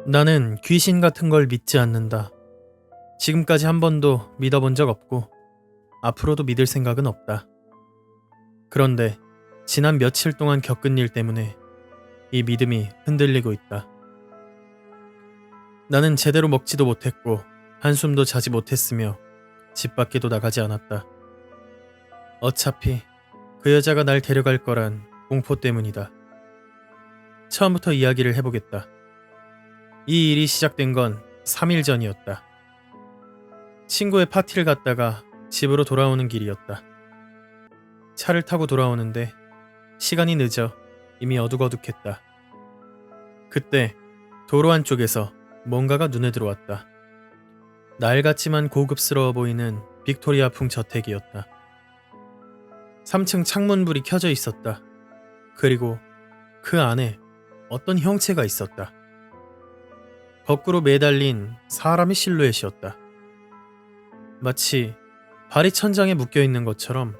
나는 귀신 같은 걸 믿지 않는다. 지금까지 한 번도 믿어본 적 없고 앞으로도 믿을 생각은 없다. 그런데 지난 며칠 동안 겪은 일 때문에 이 믿음이 흔들리고 있다. 나는 제대로 먹지도 못했고 한숨도 자지 못했으며 집 밖에도 나가지 않았다. 어차피 그 여자가 날 데려갈 거란 공포 때문이다. 처음부터 이야기를 해보겠다. 이 일이 시작된 건 3일 전이었다. 친구의 파티를 갔다가 집으로 돌아오는 길이었다. 차를 타고 돌아오는데 시간이 늦어 이미 어둑어둑했다. 그때 도로 한쪽에서 뭔가가 눈에 들어왔다. 날 같지만 고급스러워 보이는 빅토리아풍 저택이었다. 3층 창문불이 켜져 있었다. 그리고 그 안에 어떤 형체가 있었다. 거꾸로 매달린 사람의 실루엣이었다. 마치 발이 천장에 묶여있는 것처럼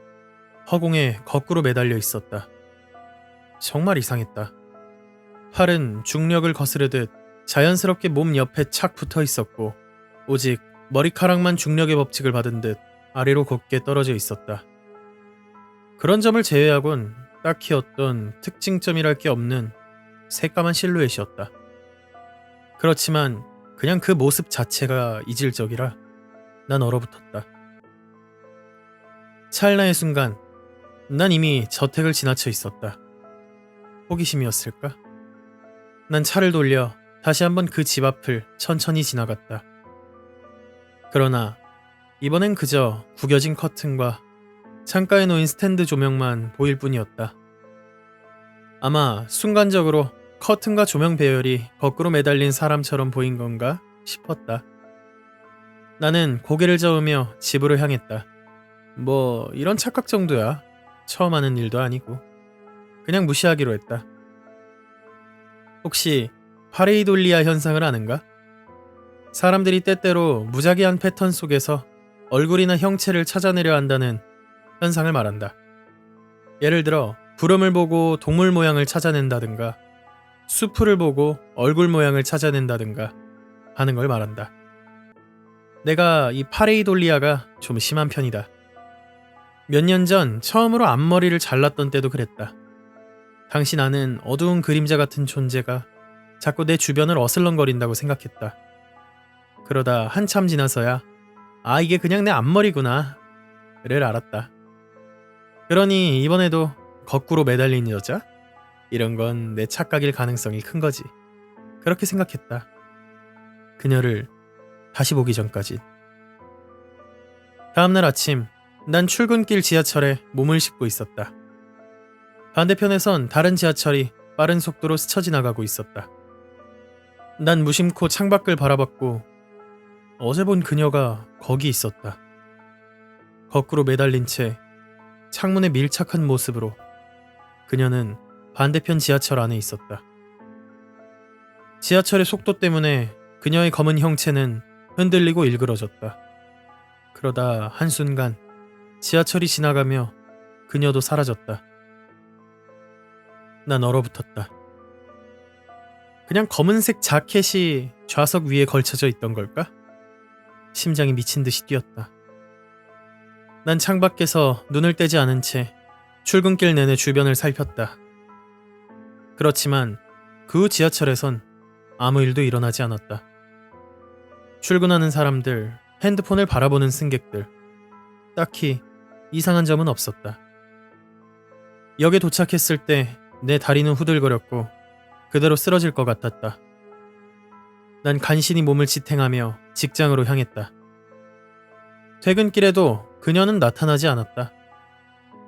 허공에 거꾸로 매달려 있었다. 정말 이상했다. 팔은 중력을 거스르듯 자연스럽게 몸 옆에 착 붙어 있었고 오직 머리카락만 중력의 법칙을 받은 듯 아래로 곧게 떨어져 있었다. 그런 점을 제외하곤 딱히 어떤 특징점이랄 게 없는 새까만 실루엣이었다. 그렇지만 그냥 그 모습 자체가 이질적이라 난 얼어붙었다. 찰나의 순간 난 이미 저택을 지나쳐 있었다. 호기심이었을까? 난 차를 돌려 다시 한번 그 집 앞을 천천히 지나갔다. 그러나 이번엔 그저 구겨진 커튼과 창가에 놓인 스탠드 조명만 보일 뿐이었다. 아마 순간적으로 커튼과 조명 배열이 거꾸로 매달린 사람처럼 보인 건가 싶었다. 나는 고개를 저으며 집으로 향했다. 뭐 이런 착각 정도야. 처음 하는 일도 아니고. 그냥 무시하기로 했다. 혹시 파레이돌리아 현상을 아는가? 사람들이 때때로 무작위한 패턴 속에서 얼굴이나 형체를 찾아내려 한다는 현상을 말한다. 예를 들어 구름을 보고 동물 모양을 찾아낸다든가 수풀을 보고 얼굴 모양을 찾아낸다든가 하는 걸 말한다. 내가 이 파레이돌리아가 좀 심한 편이다. 몇 년 전 처음으로 앞머리를 잘랐던 때도 그랬다. 당시 나는 어두운 그림자 같은 존재가 자꾸 내 주변을 어슬렁거린다고 생각했다. 그러다 한참 지나서야 아 이게 그냥 내 앞머리구나 를 알았다. 그러니 이번에도 거꾸로 매달린 여자? 이런 건 내 착각일 가능성이 큰 거지. 그렇게 생각했다. 그녀를 다시 보기 전까지. 다음날 아침 난 출근길 지하철에 몸을 싣고 있었다. 반대편에선 다른 지하철이 빠른 속도로 스쳐 지나가고 있었다. 난 무심코 창밖을 바라봤고 어제 본 그녀가 거기 있었다. 거꾸로 매달린 채 창문에 밀착한 모습으로 그녀는 반대편 지하철 안에 있었다. 지하철의 속도 때문에 그녀의 검은 형체는 흔들리고 일그러졌다. 그러다 한순간 지하철이 지나가며 그녀도 사라졌다. 난 얼어붙었다. 그냥 검은색 자켓이 좌석 위에 걸쳐져 있던 걸까? 심장이 미친 듯이 뛰었다. 난 창밖에서 눈을 떼지 않은 채 출근길 내내 주변을 살폈다. 그렇지만 그 후 지하철에선 아무 일도 일어나지 않았다. 출근하는 사람들, 핸드폰을 바라보는 승객들, 딱히 이상한 점은 없었다. 역에 도착했을 때 내 다리는 후들거렸고 그대로 쓰러질 것 같았다. 난 간신히 몸을 지탱하며 직장으로 향했다. 퇴근길에도 그녀는 나타나지 않았다.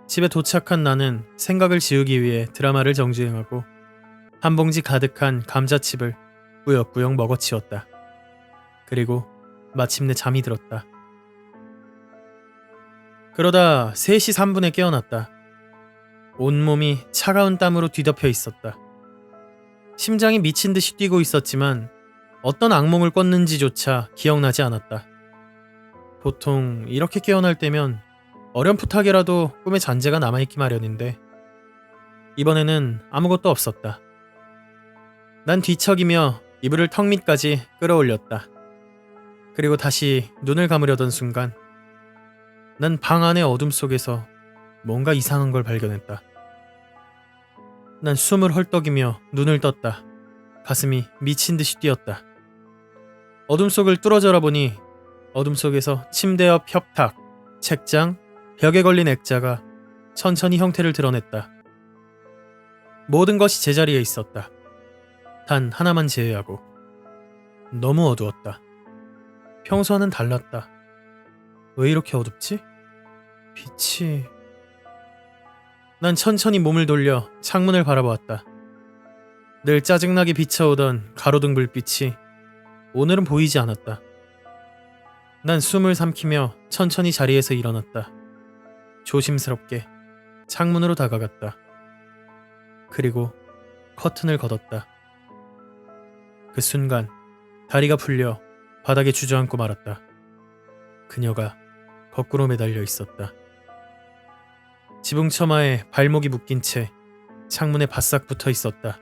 집에 도착한 나는 생각을 지우기 위해 드라마를 정주행하고 한 봉지 가득한 감자칩을 꾸역꾸역 먹어치웠다. 그리고 마침내 잠이 들었다. 그러다 3시 3분에 깨어났다. 온몸이 차가운 땀으로 뒤덮여 있었다. 심장이 미친 듯이 뛰고 있었지만 어떤 악몽을 꿨는지조차 기억나지 않았다. 보통 이렇게 깨어날 때면 어렴풋하게라도 꿈에 잔재가 남아있기 마련인데 이번에는 아무것도 없었다. 난 뒤척이며 이불을 턱 밑까지 끌어올렸다. 그리고 다시 눈을 감으려던 순간 난 방 안의 어둠 속에서 뭔가 이상한 걸 발견했다. 난 숨을 헐떡이며 눈을 떴다. 가슴이 미친 듯이 뛰었다. 어둠 속을 뚫어져라 보니 어둠 속에서 침대 옆 협탁, 책장, 벽에 걸린 액자가 천천히 형태를 드러냈다. 모든 것이 제자리에 있었다. 단 하나만 제외하고. 너무 어두웠다. 평소와는 달랐다. 왜 이렇게 어둡지? 빛이... 난 천천히 몸을 돌려 창문을 바라보았다. 늘 짜증나게 비쳐오던 가로등 불빛이 오늘은 보이지 않았다. 난 숨을 삼키며 천천히 자리에서 일어났다. 조심스럽게 창문으로 다가갔다. 그리고 커튼을 걷었다. 그 순간 다리가 풀려 바닥에 주저앉고 말았다. 그녀가 거꾸로 매달려 있었다. 지붕 처마에 발목이 묶인 채 창문에 바싹 붙어 있었다.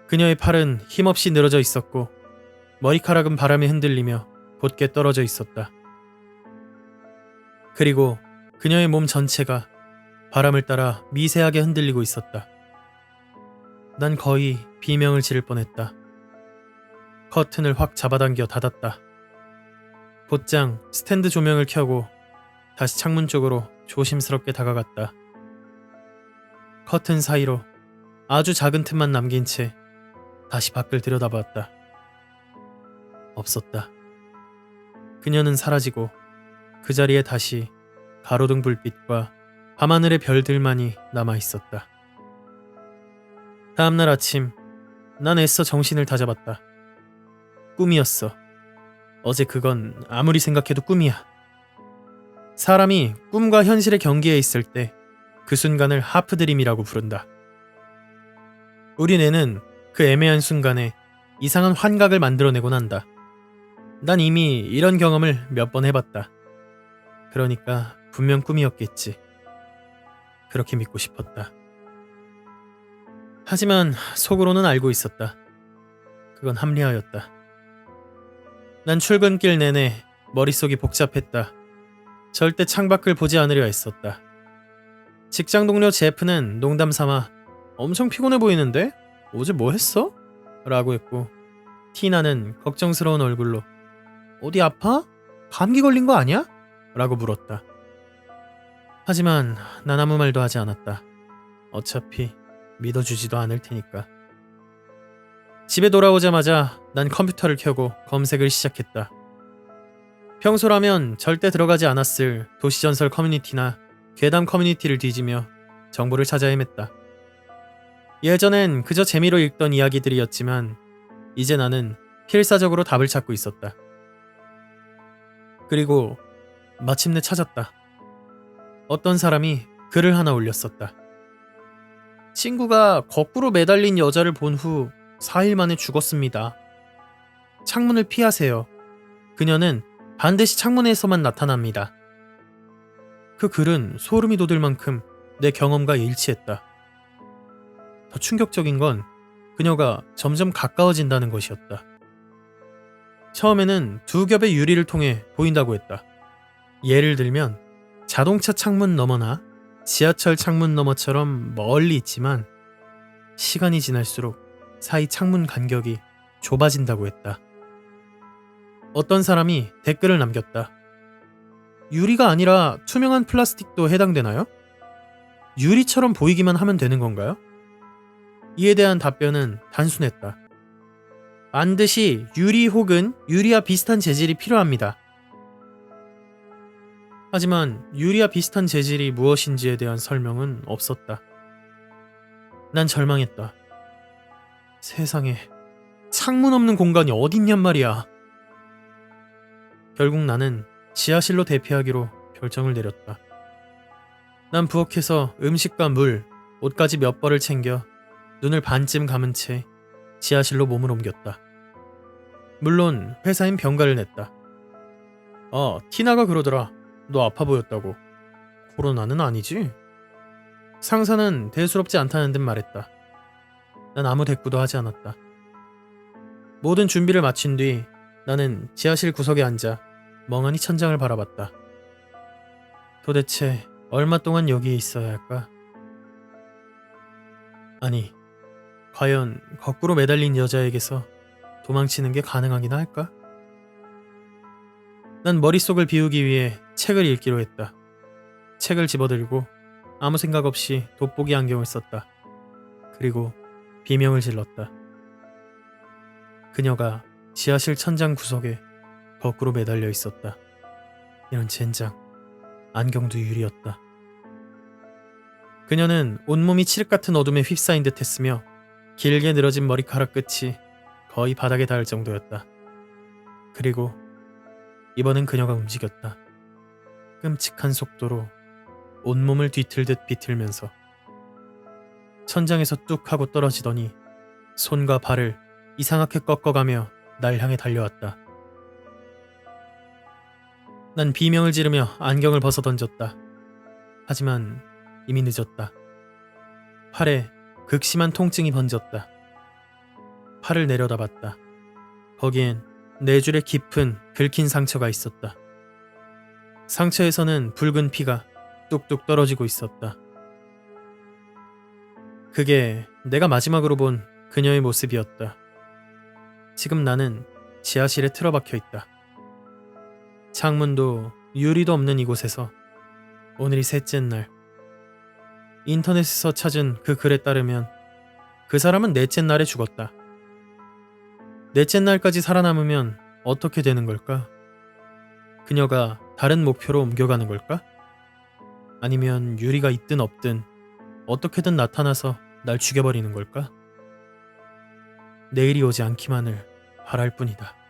그녀의 팔은 힘없이 늘어져 있었고 머리카락은 바람에 흔들리며 곧게 떨어져 있었다. 그리고 그녀의 몸 전체가 바람을 따라 미세하게 흔들리고 있었다. 난 거의 비명을 지를 뻔했다. 커튼을 확 잡아당겨 닫았다. 곧장 스탠드 조명을 켜고 다시 창문 쪽으로 조심스럽게 다가갔다. 커튼 사이로 아주 작은 틈만 남긴 채 다시 밖을 들여다봤다. 없었다. 그녀는 사라지고 그 자리에 다시 가로등 불빛과 밤하늘의 별들만이 남아있었다. 다음날 아침 난 애써 정신을 다잡았다. 꿈이었어. 어제 그건 아무리 생각해도 꿈이야. 사람이 꿈과 현실의 경계에 있을 때 그 순간을 하프드림이라고 부른다. 우리 뇌는 그 애매한 순간에 이상한 환각을 만들어내곤 한다. 난 이미 이런 경험을 몇 번 해봤다. 그러니까 분명 꿈이었겠지. 그렇게 믿고 싶었다. 하지만 속으로는 알고 있었다. 그건 합리화였다. 난 출근길 내내 머릿속이 복잡했다. 절대 창밖을 보지 않으려 했었다. 직장 동료 제프는 농담 삼아 엄청 피곤해 보이는데? 어제 뭐 했어? 라고 했고 티나는 걱정스러운 얼굴로 어디 아파? 감기 걸린 거 아니야? 라고 물었다. 하지만 난 아무 말도 하지 않았다. 어차피 믿어주지도 않을 테니까. 집에 돌아오자마자 난 컴퓨터를 켜고 검색을 시작했다. 평소라면 절대 들어가지 않았을 도시전설 커뮤니티나 괴담 커뮤니티를 뒤지며 정보를 찾아 헤맸다. 예전엔 그저 재미로 읽던 이야기들이었지만 이제 나는 필사적으로 답을 찾고 있었다. 그리고 마침내 찾았다. 어떤 사람이 글을 하나 올렸었다. 친구가 거꾸로 매달린 여자를 본 후 4일 만에 죽었습니다. 창문을 피하세요. 그녀는 반드시 창문에서만 나타납니다. 그 글은 소름이 돋을 만큼 내 경험과 일치했다. 더 충격적인 건 그녀가 점점 가까워진다는 것이었다. 처음에는 두 겹의 유리를 통해 보인다고 했다. 예를 들면 자동차 창문 너머나 지하철 창문 너머처럼 멀리 있지만 시간이 지날수록 사이 창문 간격이 좁아진다고 했다. 어떤 사람이 댓글을 남겼다. 유리가 아니라 투명한 플라스틱도 해당되나요? 유리처럼 보이기만 하면 되는 건가요? 이에 대한 답변은 단순했다. 반드시 유리 혹은 유리와 비슷한 재질이 필요합니다. 하지만 유리와 비슷한 재질이 무엇인지에 대한 설명은 없었다. 난 절망했다. 세상에 창문 없는 공간이 어딨냔 말이야. 결국 나는 지하실로 대피하기로 결정을 내렸다. 난 부엌에서 음식과 물, 옷까지 몇 벌을 챙겨 눈을 반쯤 감은 채 지하실로 몸을 옮겼다. 물론 회사엔 병가를 냈다. 티나가 그러더라. 너 아파 보였다고. 코로나는 아니지? 상사는 대수롭지 않다는 듯 말했다. 난 아무 대꾸도 하지 않았다. 모든 준비를 마친 뒤 나는 지하실 구석에 앉아 멍하니 천장을 바라봤다. 도대체 얼마 동안 여기에 있어야 할까? 아니, 과연 거꾸로 매달린 여자에게서 도망치는 게 가능하기나 할까? 난 머릿속을 비우기 위해 책을 읽기로 했다. 책을 집어들고 아무 생각 없이 돋보기 안경을 썼다. 그리고 비명을 질렀다. 그녀가 지하실 천장 구석에 거꾸로 매달려 있었다. 이런 젠장, 안경도 유리였다. 그녀는 온몸이 칠흑 같은 어둠에 휩싸인 듯 했으며 길게 늘어진 머리카락 끝이 거의 바닥에 닿을 정도였다. 그리고 이번엔 그녀가 움직였다. 끔찍한 속도로 온몸을 뒤틀듯 비틀면서 천장에서 뚝 하고 떨어지더니 손과 발을 이상하게 꺾어가며 날 향해 달려왔다. 난 비명을 지르며 안경을 벗어던졌다. 하지만 이미 늦었다. 팔에 극심한 통증이 번졌다. 팔을 내려다봤다. 거기엔 네 줄의 깊은 긁힌 상처가 있었다. 상처에서는 붉은 피가 뚝뚝 떨어지고 있었다. 그게 내가 마지막으로 본 그녀의 모습이었다. 지금 나는 지하실에 틀어박혀 있다. 창문도 유리도 없는 이곳에서 오늘이 셋째 날. 인터넷에서 찾은 그 글에 따르면 그 사람은 넷째 날에 죽었다. 넷째 날까지 살아남으면 어떻게 되는 걸까? 그녀가 다른 목표로 옮겨가는 걸까? 아니면 유리가 있든 없든 어떻게든 나타나서 날 죽여버리는 걸까? 내일이 오지 않기만을 바랄 뿐이다.